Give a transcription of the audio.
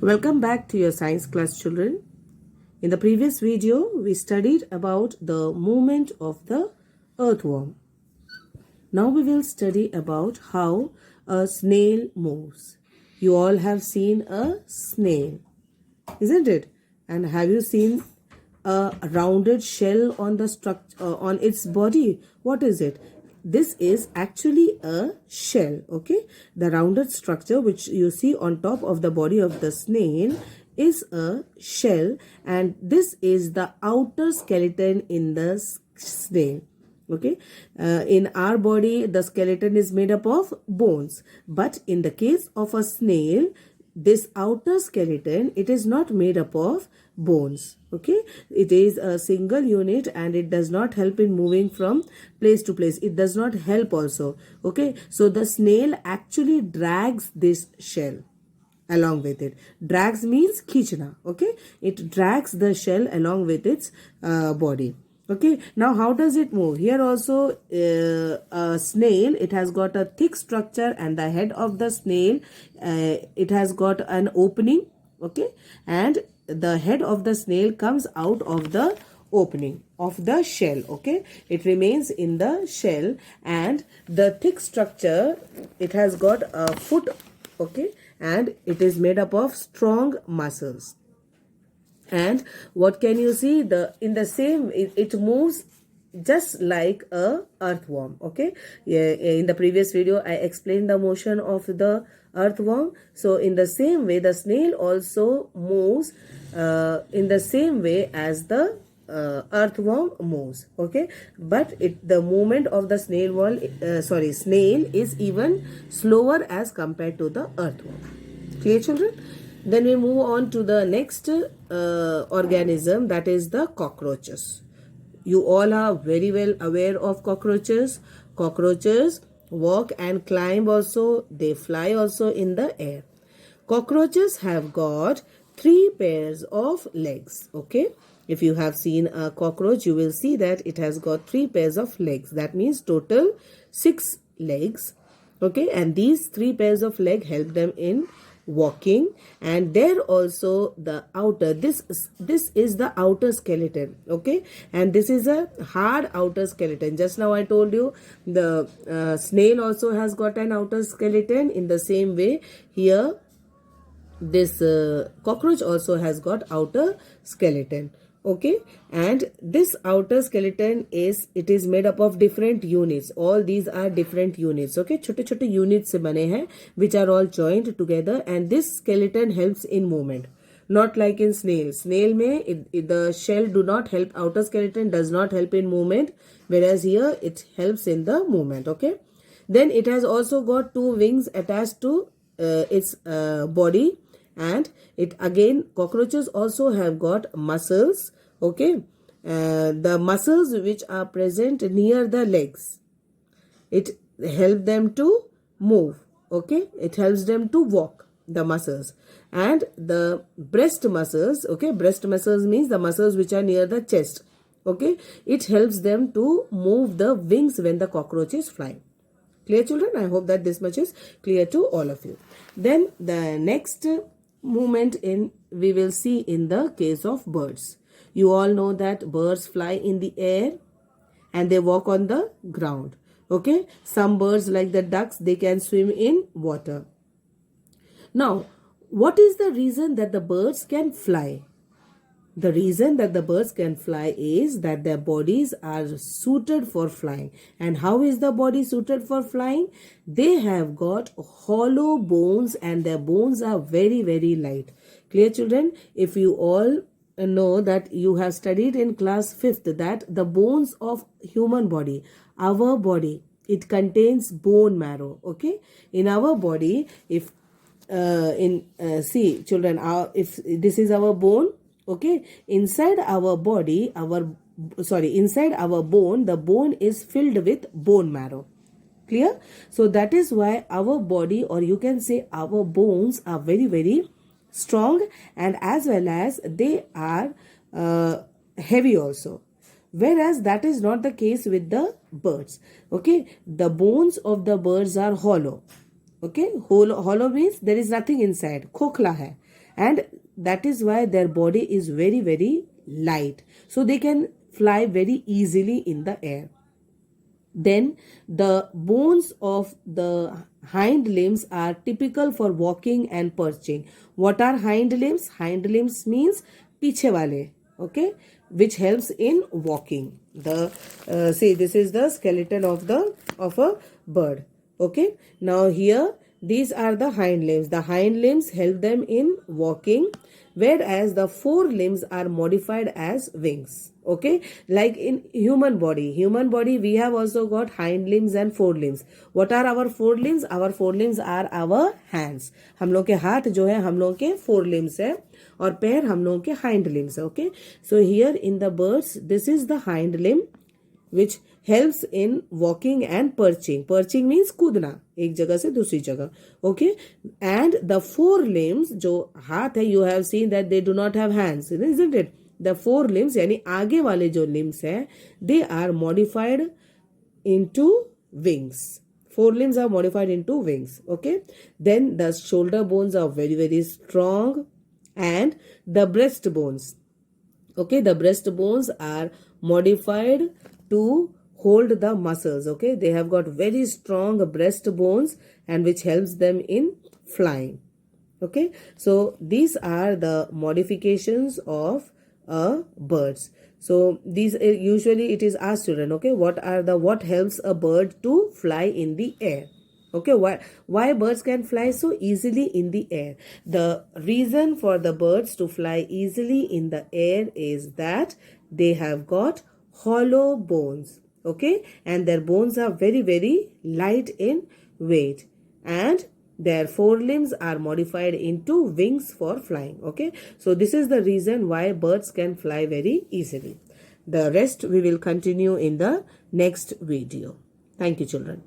Welcome back to your science class, children. In the previous video, we studied about the movement of the earthworm. Now we will study about how a snail moves. You all have seen a snail, isn't it? And have you seen a rounded shell on the structure on its body? What is it? This is actually a shell. Okay, the rounded structure which you see on top of the body of the snail is a shell, and this is the outer skeleton in the snail. Okay, in our body the skeleton is made up of bones, but in the case of a snail, this outer skeleton, it is not made up of bones. Okay, it is a single unit and it does not help in moving from place to place. It does not help also. Okay, so the snail actually drags this shell along with it. Drags means khichna. Okay, it drags the shell along with its body. Okay, now how does it move? Here also a snail, it has got a thick structure, and the head of the snail, it has got an opening. Okay, and the head of the snail comes out of the opening of the shell. Okay, it remains in the shell, and the thick structure, it has got a foot. Okay, and it is made up of strong muscles. And what can you see? In the same, it moves just like a earthworm. Okay, in the previous video I explained the motion of the earthworm. So in the same way, the snail also moves in the same way as the earthworm moves. Okay, but the movement of the snail is even slower as compared to the earthworm. Clear, children? Then we move on to the next organism, that is the cockroaches. You all are very well aware of cockroaches. Cockroaches walk and climb also. They fly also in the air. Cockroaches have got 3 pairs of legs. Okay. If you have seen a cockroach, you will see that it has got 3 pairs of legs. That means total 6 legs. Okay. And these 3 pairs of legs help them in walking. And there also the outer, this is the outer skeleton. Okay, and this is a hard outer skeleton. Just now I told you the snail also has got an outer skeleton. In the same way, here this cockroach also has got outer skeleton. Okay, and this outer skeleton is made up of different units. All these are different units. Okay, छोटे छोटे units से बने हैं, which are all joined together, and this skeleton helps in movement. Not like in snail. Snail में the shell do not help. Outer skeleton does not help in movement, whereas here it helps in the movement. Okay, then it has also got 2 wings attached to its body. And it again, cockroaches also have got muscles. Okay, the muscles which are present near the legs, it helps them to move. Okay, it helps them to walk, the muscles. And the breast muscles, okay, breast muscles means the muscles which are near the chest. Okay, it helps them to move the wings when the cockroach is flying. Clear, children? I hope that this much is clear to all of you. Then the next movement we will see in the case of birds. You all know that birds fly in the air and they walk on the ground. Okay, some birds like the ducks, they can swim in water. Now, what is the reason that the birds can fly? The reason that the birds can fly is that their bodies are suited for flying. And how is the body suited for flying? They have got hollow bones, and their bones are very, very light. Clear, children? If you all know that you have studied in class 5th that the bones of human body, our body, it contains bone marrow. Okay, in our body, if see, children, if this is our bone. Okay, inside our body, inside our bone, the bone is filled with bone marrow. Clear? So that is why our body, or you can say our bones, are very, very strong, and as well as they are heavy also. Whereas that is not the case with the birds. Okay, the bones of the birds are hollow. Okay, hollow means there is nothing inside. Khokhla hai. and that is why their body is very, very light, so they can fly very easily in the air. Then the bones of the hind limbs are typical for walking and perching. What are hind limbs? Hind limbs means piche wale, okay, which helps in walking. The see, this is the skeleton of a bird. Okay, now here these are the hind limbs. The hind limbs help them in walking, whereas the forelimbs are modified as wings. Okay, like in human body we have also got hind limbs and forelimbs. What are our forelimbs? Our forelimbs are our hands. हम लोग के हाथ जो है हम लोग के forelimbs है, और पैर हम लोग के hind limbs है. Okay, so here in the birds this is the hind limb which helps in walking and perching. Perching means कूदना एक जगह से दूसरी जगह. Okay, and the forelimbs जो हाथ है, you have seen that they do not have hands, isn't it? The forelimbs यानी आगे वाले जो limbs है, they are modified into wings. Forelimbs are modified into wings. Okay, then the shoulder bones are very, very strong, and the breast bones. Okay, the breast bones are modified to hold the muscles. Okay, they have got very strong breast bones, and which helps them in flying. Okay, so these are the modifications of birds. So these usually it is asked children, okay, what helps a bird to fly in the air? Okay, why birds can fly so easily in the air? The reason for the birds to fly easily in the air is that they have got hollow bones. Okay, and their bones are very, very light in weight, and their forelimbs are modified into wings for flying. Okay, so this is the reason why birds can fly very easily. The rest we will continue in the next video. Thank you, children.